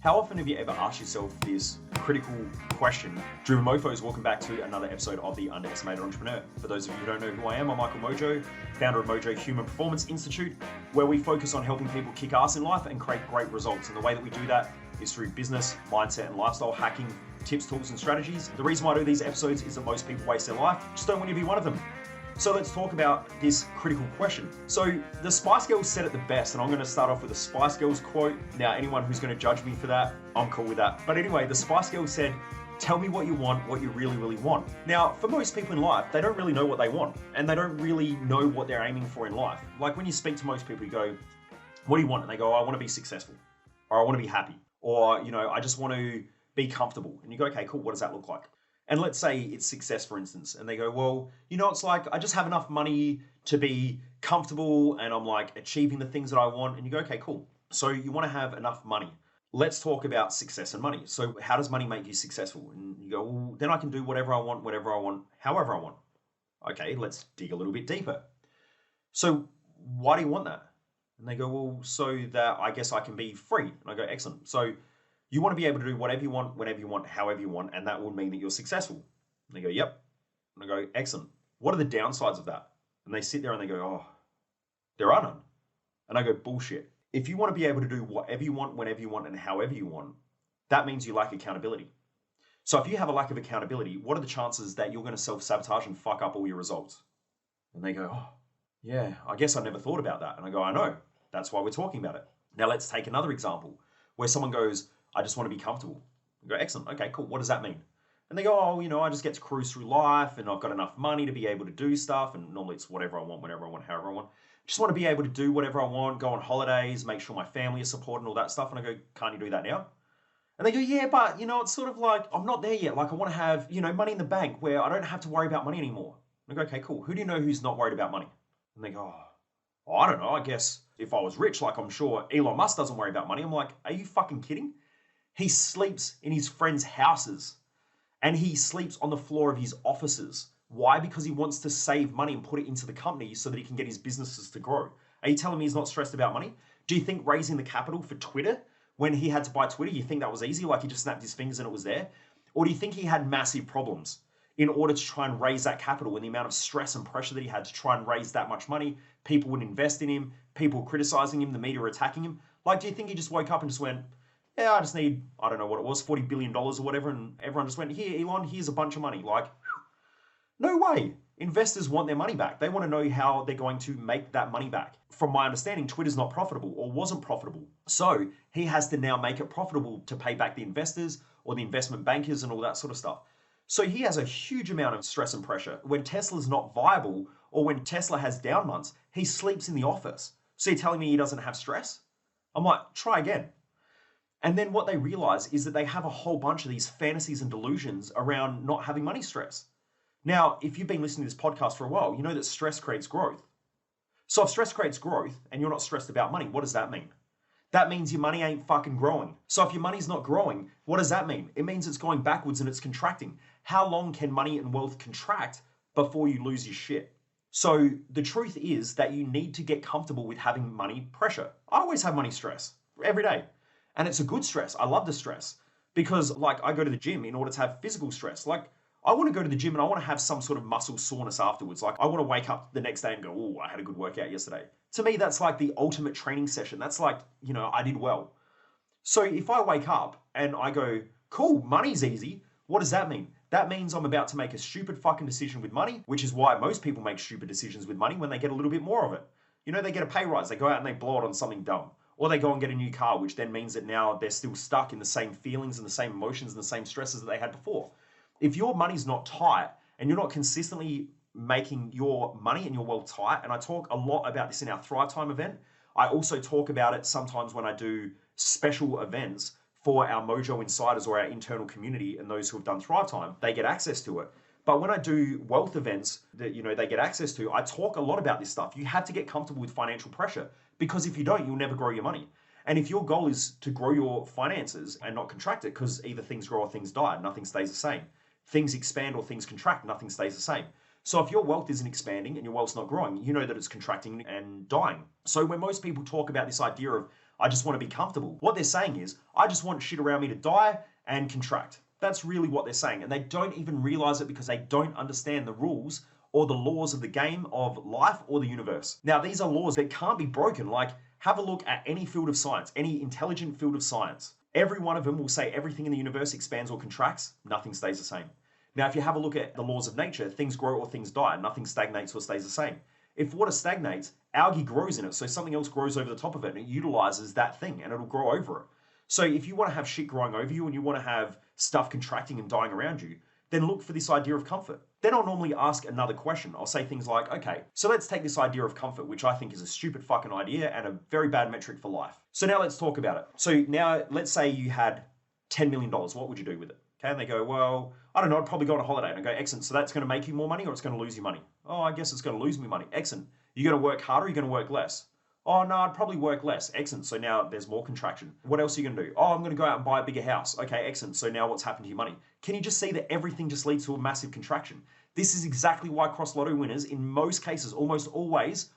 How often have you ever asked yourself this critical question? Drew Mofos, welcome back to another episode of The Underestimated Entrepreneur. For those of you who don't know who I am, I'm Michael Mojo, founder of Mojo Human Performance Institute, where we focus on helping people kick ass in life and create great results. And the way that we do that is through business, mindset, and lifestyle hacking, tips, tools, and strategies. The reason why I do these episodes is that most people waste their life. Just don't want you to be one of them. So let's talk about this critical question. So the Spice Girls said it the best, and I'm going to start off with a Spice Girls quote. Now, anyone who's going to judge me for that, I'm cool with that. But anyway, the Spice Girls said, tell me what you want, what you really, really want. Now, for most people in life, they don't really know what they want, and they don't really know what they're aiming for in life. Like when you speak to most people, you go, what do you want? And they go, I want to be successful, or I want to be happy, or, I just want to be comfortable. And you go, okay, cool. What does that look like? And let's say it's success, for instance, and they go, well, it's like, I just have enough money to be comfortable and I'm like achieving the things that I want. And you go, okay, cool. So you want to have enough money. Let's talk about success and money. So how does money make you successful? And you go, well, then I can do whatever I want, whatever I want, however I want. Okay, let's dig a little bit deeper. So why do you want that? And they go, well, so that I guess I can be free. And I go, excellent. So you want to be able to do whatever you want, whenever you want, however you want, and that will mean that you're successful. And they go, yep. And I go, excellent. What are the downsides of that? And they sit there and they go, oh, there are none. And I go, bullshit. If you want to be able to do whatever you want, whenever you want, and however you want, that means you lack accountability. So if you have a lack of accountability, what are the chances that you're going to self-sabotage and fuck up all your results? And they go, oh, yeah, I guess I never thought about that. And I go, I know. That's why we're talking about it. Now let's take another example where someone goes, I just want to be comfortable. I go, excellent. Okay, cool. What does that mean? And they go, oh, I just get to cruise through life and I've got enough money to be able to do stuff. And normally it's whatever I want, whenever I want, however I want. Just want to be able to do whatever I want, go on holidays, make sure my family is supported and all that stuff. And I go, can't you do that now? And they go, yeah, but, it's sort of like, I'm not there yet. Like I want to have, money in the bank where I don't have to worry about money anymore. And I go, okay, cool. Who do you know who's not worried about money? And they go, oh, I don't know. I guess if I was rich, like I'm sure Elon Musk doesn't worry about money. I'm like, are you fucking kidding? He sleeps in his friends' houses and he sleeps on the floor of his offices. Why? Because he wants to save money and put it into the company so that he can get his businesses to grow. Are you telling me he's not stressed about money? Do you think raising the capital for Twitter, when he had to buy Twitter, you think that was easy? Like he just snapped his fingers and it was there? Or do you think he had massive problems in order to try and raise that capital and the amount of stress and pressure that he had to try and raise that much money? People would invest in him, people criticizing him, the media attacking him. Like, do you think he just woke up and just went, yeah, I just need, I don't know what it was, $40 billion or whatever. And everyone just went, here, Elon, here's a bunch of money. Like, no way. Investors want their money back. They want to know how they're going to make that money back. From my understanding, Twitter's not profitable or wasn't profitable. So he has to now make it profitable to pay back the investors or the investment bankers and all that sort of stuff. So he has a huge amount of stress and pressure. When Tesla's not viable or when Tesla has down months, he sleeps in the office. So you're telling me he doesn't have stress? I'm like, try again. And then what they realize is that they have a whole bunch of these fantasies and delusions around not having money stress. Now, if you've been listening to this podcast for a while, you know that stress creates growth. So if stress creates growth and you're not stressed about money, what does that mean? That means your money ain't fucking growing. So if your money's not growing, what does that mean? It means it's going backwards and it's contracting. How long can money and wealth contract before you lose your shit? So the truth is that you need to get comfortable with having money pressure. I always have money stress every day. And it's a good stress. I love the stress because I go to the gym in order to have physical stress. Like I want to go to the gym and I want to have some sort of muscle soreness afterwards. Like I want to wake up the next day and go, oh, I had a good workout yesterday. To me, that's like the ultimate training session. That's like, I did well. So if I wake up and I go, cool, money's easy. What does that mean? That means I'm about to make a stupid fucking decision with money, which is why most people make stupid decisions with money when they get a little bit more of it. They get a pay rise. They go out and they blow it on something dumb. Or they go and get a new car, which then means that now they're still stuck in the same feelings and the same emotions and the same stresses that they had before. If your money's not tight and you're not consistently making your money and your wealth tight, and I talk a lot about this in our Thrive Time event. I also talk about it sometimes when I do special events for our Mojo Insiders or our internal community and those who have done Thrive Time. They get access to it. But when I do wealth events that they get access to, I talk a lot about this stuff. You have to get comfortable with financial pressure because if you don't, you'll never grow your money. And if your goal is to grow your finances and not contract it, because either things grow or things die, nothing stays the same. Things expand or things contract, nothing stays the same. So if your wealth isn't expanding and your wealth's not growing, you know that it's contracting and dying. So when most people talk about this idea of, I just want to be comfortable. What they're saying is, I just want shit around me to die and contract. That's really what they're saying. And they don't even realize it because they don't understand the rules or the laws of the game of life or the universe. Now, these are laws that can't be broken. Like, have a look at any field of science, any intelligent field of science. Every one of them will say everything in the universe expands or contracts, nothing stays the same. Now, if you have a look at the laws of nature, things grow or things die, nothing stagnates or stays the same. If water stagnates, algae grows in it, so something else grows over the top of it and it utilizes that thing and it'll grow over it. So if you want to have shit growing over you and you want to have stuff contracting and dying around you, then look for this idea of comfort. Then I'll normally ask another question. I'll say things like, okay, so let's take this idea of comfort, which I think is a stupid fucking idea and a very bad metric for life. So now let's talk about it. So now let's say you had $10 million. What would you do with it? Okay, and they go, well, I don't know, I'd probably go on a holiday. And I go, excellent, so that's going to make you more money or it's going to lose you money? Oh, I guess it's going to lose me money. Excellent. You're going to work harder or you're going to work less? Oh, no, I'd probably work less. Excellent. So now there's more contraction. What else are you going to do? Oh, I'm going to go out and buy a bigger house. Okay, excellent. So now what's happened to your money? Can you just see that everything just leads to a massive contraction? This is exactly why cross lotto winners, in most cases, almost always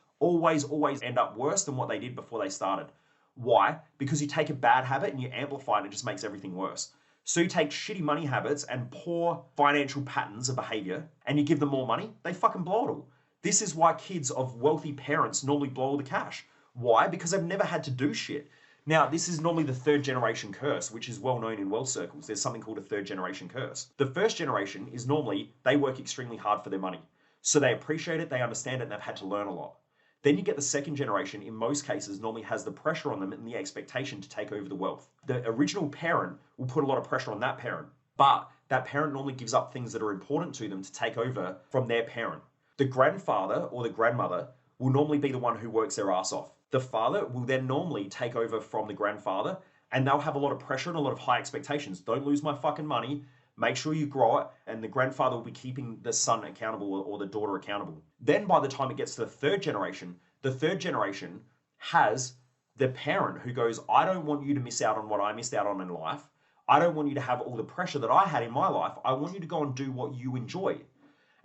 end up worse than what they did before they started. Why? Because you take a bad habit and you amplify it and it just makes everything worse. So you take shitty money habits and poor financial patterns of behavior and you give them more money, they fucking blow it all. This is why kids of wealthy parents normally blow all the cash. Why? Because they've never had to do shit. Now, this is normally the third generation curse, which is well known in wealth circles. There's something called a third generation curse. The first generation is normally they work extremely hard for their money. So they appreciate it, they understand it, and they've had to learn a lot. Then you get the second generation, in most cases, normally has the pressure on them and the expectation to take over the wealth. The original parent will put a lot of pressure on that parent, but that parent normally gives up things that are important to them to take over from their parent. The grandfather or the grandmother will normally be the one who works their ass off. The father will then normally take over from the grandfather and they'll have a lot of pressure and a lot of high expectations. Don't lose my fucking money. Make sure you grow it. And the grandfather will be keeping the son accountable or the daughter accountable. Then by the time it gets to the third generation has the parent who goes, I don't want you to miss out on what I missed out on in life. I don't want you to have all the pressure that I had in my life. I want you to go and do what you enjoy.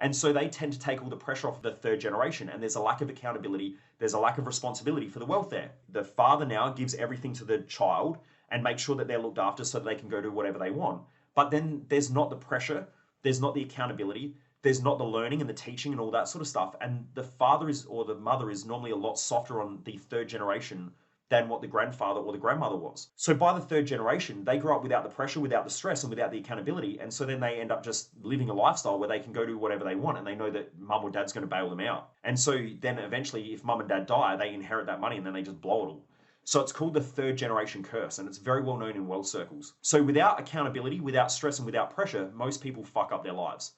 And so they tend to take all the pressure off the third generation and there's a lack of accountability. There's a lack of responsibility for the wealth there. The father now gives everything to the child and makes sure that they're looked after so that they can go do whatever they want. But then there's not the pressure, there's not the accountability, there's not the learning and the teaching and all that sort of stuff. And the father is, or the mother is normally a lot softer on the third generation than what the grandfather or the grandmother was. So by the third generation, they grow up without the pressure, without the stress, and without the accountability. And so then they end up just living a lifestyle where they can go do whatever they want and they know that mum or dad's going to bail them out. And so then eventually, if mum and dad die, they inherit that money and then they just blow it all. So it's called the third generation curse, and it's very well known in wealth circles. So without accountability, without stress, and without pressure, most people fuck up their lives.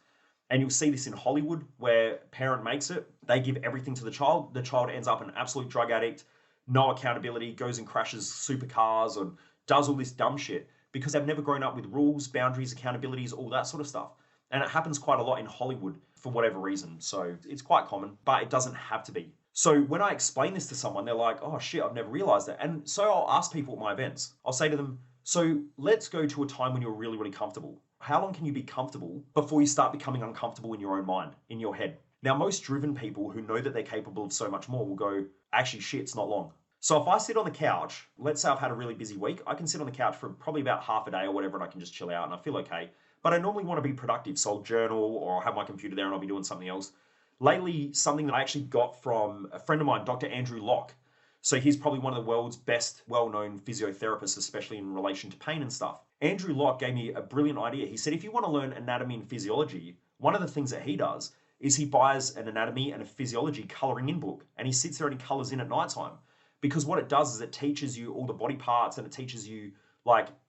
And you'll see this in Hollywood where parent makes it, they give everything to the child ends up an absolute drug addict, no accountability, goes and crashes supercars and does all this dumb shit because they've never grown up with rules, boundaries, accountabilities, all that sort of stuff. And it happens quite a lot in Hollywood for whatever reason. So it's quite common, but it doesn't have to be. So when I explain this to someone, they're like, oh shit, I've never realized that. And so I'll ask people at my events, I'll say to them, so let's go to a time when you're really, really comfortable. How long can you be comfortable before you start becoming uncomfortable in your own mind, in your head? Now, most driven people who know that they're capable of so much more will go, actually shit, it's not long. So if I sit on the couch, let's say I've had a really busy week, I can sit on the couch for probably about half a day or whatever and I can just chill out and I feel okay. But I normally want to be productive, so I'll journal or I'll have my computer there and I'll be doing something else. Lately, something that I actually got from a friend of mine, Dr. Andrew Locke. So he's probably one of the world's best well-known physiotherapists, especially in relation to pain and stuff. Andrew Locke gave me a brilliant idea. He said, if you want to learn anatomy and physiology, one of the things that he does is he buys an anatomy and a physiology coloring in book and he sits there and he colors in at nighttime. Because what it does is it teaches you all the body parts and it teaches you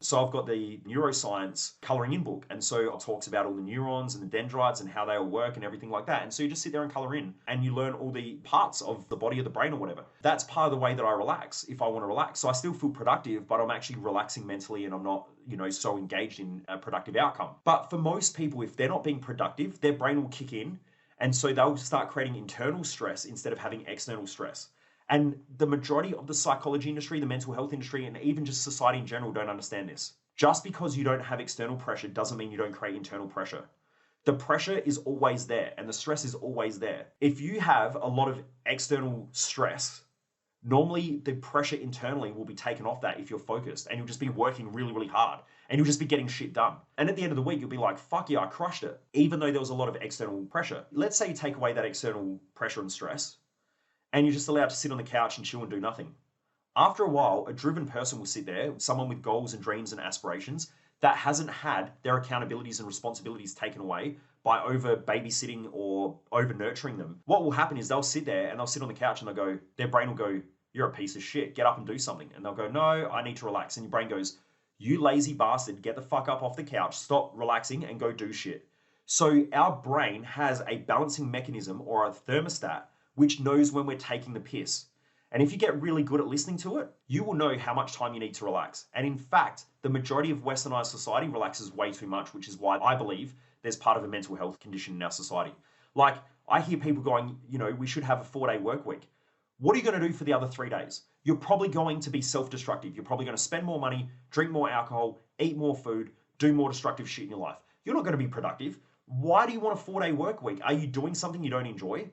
so I've got the neuroscience coloring in book. And so it talks about all the neurons and the dendrites and how they all work and everything like that. And so you just sit there and color in and you learn all the parts of the body of the brain or whatever. That's part of the way that I relax if I want to relax. So I still feel productive, but I'm actually relaxing mentally and I'm not, so engaged in a productive outcome. But for most people, if they're not being productive, their brain will kick in. And so they'll start creating internal stress instead of having external stress. And the majority of the psychology industry, the mental health industry, and even just society in general don't understand this. Just because you don't have external pressure doesn't mean you don't create internal pressure. The pressure is always there and the stress is always there. If you have a lot of external stress, Normally, the pressure internally will be taken off that if you're focused and you'll just be working really, really hard and you'll just be getting shit done. And at the end of the week, you'll be like, fuck yeah, I crushed it, even though there was a lot of external pressure. Let's say you take away that external pressure and stress and you're just allowed to sit on the couch and chill and do nothing. After a while, a driven person will sit there, someone with goals and dreams and aspirations that hasn't had their accountabilities and responsibilities taken away by over babysitting or over nurturing them. What will happen is they'll sit there and they'll sit on the couch and they'll go, their brain will go, you're a piece of shit, get up and do something. And they'll go, no, I need to relax. And your brain goes, you lazy bastard, get the fuck up off the couch, stop relaxing and go do shit. So our brain has a balancing mechanism or a thermostat which knows when we're taking the piss. And if you get really good at listening to it, you will know how much time you need to relax. And in fact, the majority of westernized society relaxes way too much, which is why I believe there's part of a mental health condition in our society. Like, I hear people going, we should have a 4-day work week. What are you going to do for the other 3 days? You're probably going to be self-destructive. You're probably going to spend more money, drink more alcohol, eat more food, do more destructive shit in your life. You're not going to be productive. Why do you want a 4-day work week? Are you doing something you don't enjoy?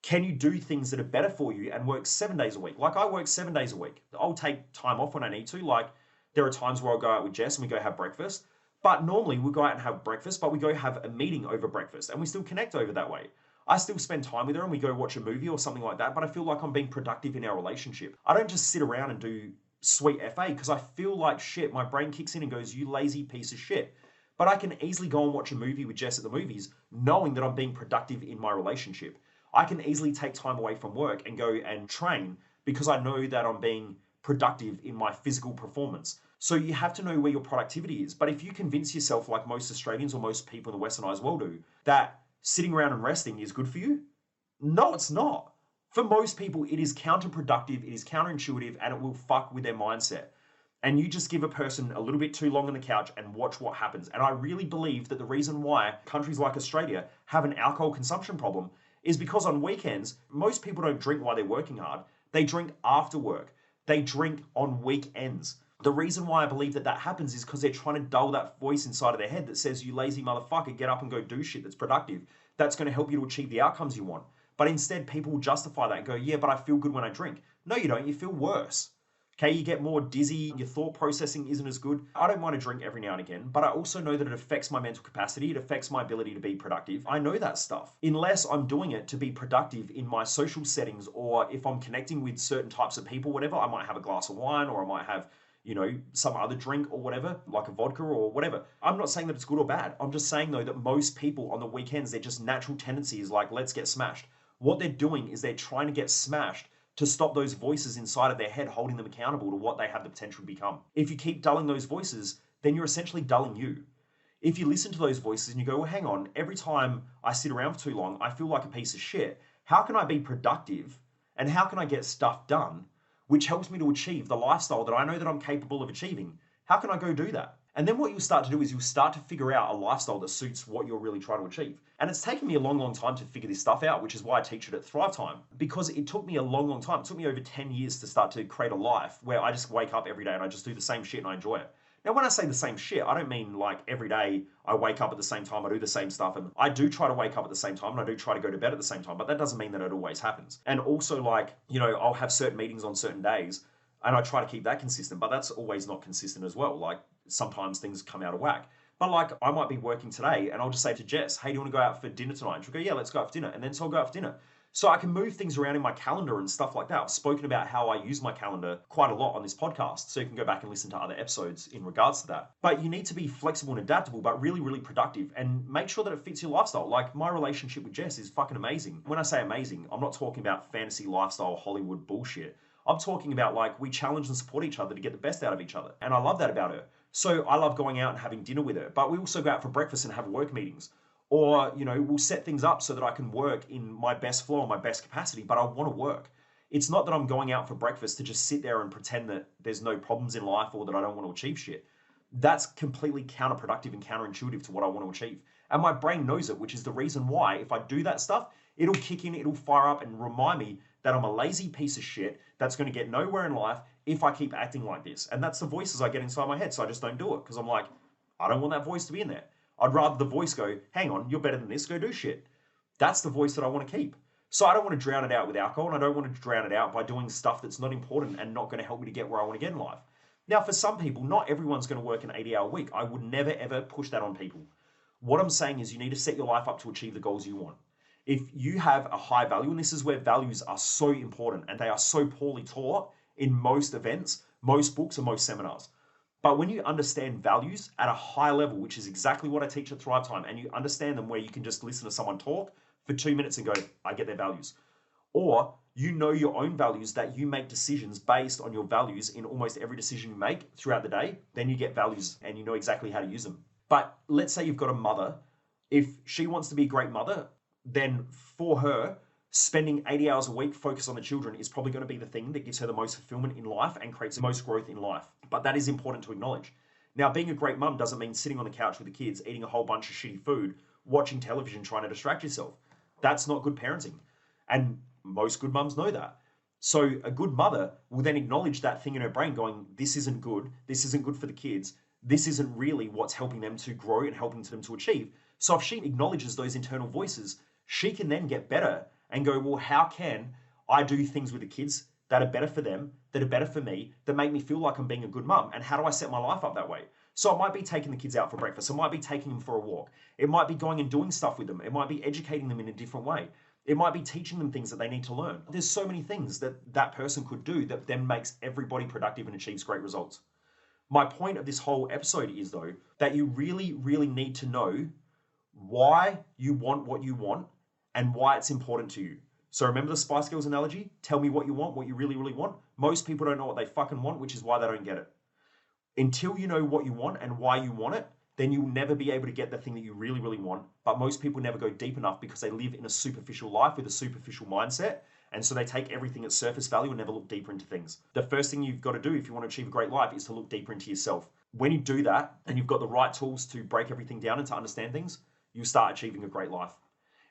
Can you do things that are better for you and work 7 days a week? Like, I work 7 days a week. I'll take time off when I need to. Like, there are times where I'll go out with Jess and we go have breakfast. But normally we go out and have breakfast, but we go have a meeting over breakfast and we still connect over that way. I still spend time with her and we go watch a movie or something like that, but I feel like I'm being productive in our relationship. I don't just sit around and do sweet FA because I feel like shit. My brain kicks in and goes, you lazy piece of shit. But I can easily go and watch a movie with Jess at the movies knowing that I'm being productive in my relationship. I can easily take time away from work and go and train because I know that I'm being productive in my physical performance. So you have to know where your productivity is. But if you convince yourself, like most Australians or most people in the westernized world do, that sitting around and resting is good for you, no, it's not. For most people, it is counterproductive, it is counterintuitive, and it will fuck with their mindset. And you just give a person a little bit too long on the couch and watch what happens. And I really believe that the reason why countries like Australia have an alcohol consumption problem is because on weekends, most people don't drink while they're working hard. They drink after work. They drink on weekends. The reason why I believe that happens is because they're trying to dull that voice inside of their head that says, you lazy motherfucker, get up and go do shit that's productive. That's going to help you to achieve the outcomes you want. But instead, people will justify that and go, yeah, but I feel good when I drink. No, you don't. You feel worse. Okay, you get more dizzy, your thought processing isn't as good. I don't mind a drink every now and again, but I also know that it affects my mental capacity, it affects my ability to be productive. I know that stuff. Unless I'm doing it to be productive in my social settings, or if I'm connecting with certain types of people, whatever, I might have a glass of wine, or I might have, some other drink or whatever, like a vodka or whatever. I'm not saying that it's good or bad. I'm just saying though that most people on the weekends, their just natural tendency is like, let's get smashed. What they're doing is they're trying to get smashed to stop those voices inside of their head holding them accountable to what they have the potential to become. If you keep dulling those voices, then you're essentially dulling you. If you listen to those voices and you go, well, hang on, every time I sit around for too long, I feel like a piece of shit. How can I be productive and how can I get stuff done, which helps me to achieve the lifestyle that I know that I'm capable of achieving? How can I go do that? And then what you'll start to do is you'll start to figure out a lifestyle that suits what you're really trying to achieve. And it's taken me a long, long time to figure this stuff out, which is why I teach it at Thrive Time. Because it took me a long, long time. It took me over 10 years to start to create a life where I just wake up every day and I just do the same shit and I enjoy it. Now, when I say the same shit, I don't mean like every day I wake up at the same time, I do the same stuff. And I do try to wake up at the same time and I do try to go to bed at the same time, but that doesn't mean that it always happens. And also like, I'll have certain meetings on certain days and I try to keep that consistent, but that's always not consistent as well. Like sometimes things come out of whack. But like I might be working today and I'll just say to Jess, hey, do you want to go out for dinner tonight? And she'll go, yeah, let's go out for dinner. And then so I'll go out for dinner. So I can move things around in my calendar and stuff like that. I've spoken about how I use my calendar quite a lot on this podcast. So you can go back and listen to other episodes in regards to that. But you need to be flexible and adaptable, but really, really productive and make sure that it fits your lifestyle. Like my relationship with Jess is fucking amazing. When I say amazing, I'm not talking about fantasy lifestyle Hollywood bullshit. I'm talking about like we challenge and support each other to get the best out of each other. And I love that about her. So I love going out and having dinner with her, but we also go out for breakfast and have work meetings. Or, we'll set things up so that I can work in my best flow, my best capacity, but I want to work. It's not that I'm going out for breakfast to just sit there and pretend that there's no problems in life or that I don't want to achieve shit. That's completely counterproductive and counterintuitive to what I want to achieve. And my brain knows it, which is the reason why if I do that stuff, it'll kick in, it'll fire up and remind me that I'm a lazy piece of shit that's going to get nowhere in life if I keep acting like this. And that's the voices I get inside my head, so I just don't do it because I'm like, I don't want that voice to be in there. I'd rather the voice go, hang on, you're better than this, go do shit. That's the voice that I want to keep. So I don't want to drown it out with alcohol, and I don't want to drown it out by doing stuff that's not important and not going to help me to get where I want to get in life. Now, for some people, not everyone's going to work an 80-hour week. I would never, ever push that on people. What I'm saying is you need to set your life up to achieve the goals you want. If you have a high value, and this is where values are so important, and they are so poorly taught in most events, most books, and most seminars. But when you understand values at a high level, which is exactly what I teach at Thrive Time, and you understand them where you can just listen to someone talk for 2 minutes and go, I get their values. Or you know your own values, that you make decisions based on your values in almost every decision you make throughout the day, then you get values and you know exactly how to use them. But let's say you've got a mother. If she wants to be a great mother, then for her, spending 80 hours a week focused on the children is probably going to be the thing that gives her the most fulfillment in life and creates the most growth in life. But that is important to acknowledge. Now, being a great mum doesn't mean sitting on the couch with the kids, eating a whole bunch of shitty food, watching television, trying to distract yourself. That's not good parenting. And most good mums know that. So a good mother will then acknowledge that thing in her brain going, this isn't good. This isn't good for the kids. This isn't really what's helping them to grow and helping them to achieve. So if she acknowledges those internal voices, she can then get better and go, well, how can I do things with the kids that are better for them, that are better for me, that make me feel like I'm being a good mum? And how do I set my life up that way? So it might be taking the kids out for breakfast. It might be taking them for a walk. It might be going and doing stuff with them. It might be educating them in a different way. It might be teaching them things that they need to learn. There's so many things that that person could do that then makes everybody productive and achieves great results. My point of this whole episode is, though, that you really, really need to know why you want what you want and why it's important to you. So remember the Spice Girls analogy? Tell me what you want, what you really, really want. Most people don't know what they fucking want, which is why they don't get it. Until you know what you want and why you want it, then you'll never be able to get the thing that you really, really want. But most people never go deep enough because they live in a superficial life with a superficial mindset. And so they take everything at surface value and never look deeper into things. The first thing you've got to do if you want to achieve a great life is to look deeper into yourself. When you do that and you've got the right tools to break everything down and to understand things, you start achieving a great life.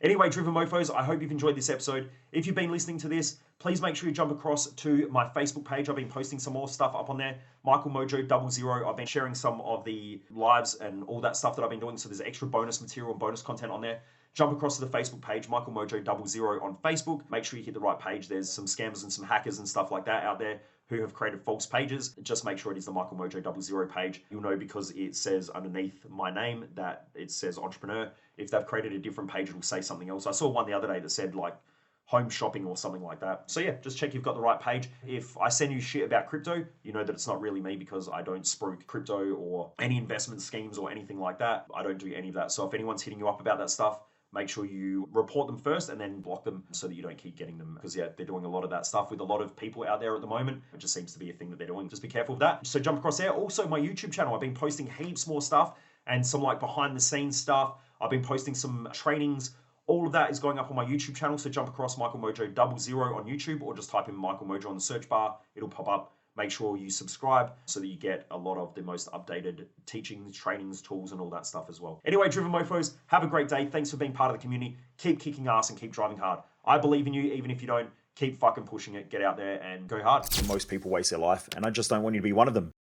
Anyway, Driven Mofos, I hope you've enjoyed this episode. If you've been listening to this, please make sure you jump across to my Facebook page. I've been posting some more stuff up on there. Michael Mojo 00. I've been sharing some of the lives and all that stuff that I've been doing. So there's extra bonus material and bonus content on there. Jump across to the Facebook page, Michael Mojo 00 on Facebook. Make sure you hit the right page. There's some scammers and some hackers and stuff like that out there who have created false pages. Just make sure it is the Michael Mojo 00 page. You'll know because it says underneath my name that it says entrepreneur. If they've created a different page, it'll say something else. I saw one the other day that said like home shopping or something like that. So yeah, just check you've got the right page. If I send you shit about crypto, you know that it's not really me because I don't spruik crypto or any investment schemes or anything like that. I don't do any of that. So if anyone's hitting you up about that stuff, make sure you report them first and then block them so that you don't keep getting them. Because yeah, they're doing a lot of that stuff with a lot of people out there at the moment. It just seems to be a thing that they're doing. Just be careful of that. So jump across there. Also my YouTube channel, I've been posting heaps more stuff and some like behind the scenes stuff. I've been posting some trainings. All of that is going up on my YouTube channel. So jump across Michael Mojo 00 on YouTube or just type in Michael Mojo on the search bar. It'll pop up. Make sure you subscribe so that you get a lot of the most updated teachings, trainings, tools, and all that stuff as well. Anyway, Driven Mofos, have a great day. Thanks for being part of the community. Keep kicking ass and keep driving hard. I believe in you, even if you don't. Keep fucking pushing it. Get out there and go hard. Most people waste their life, and I just don't want you to be one of them.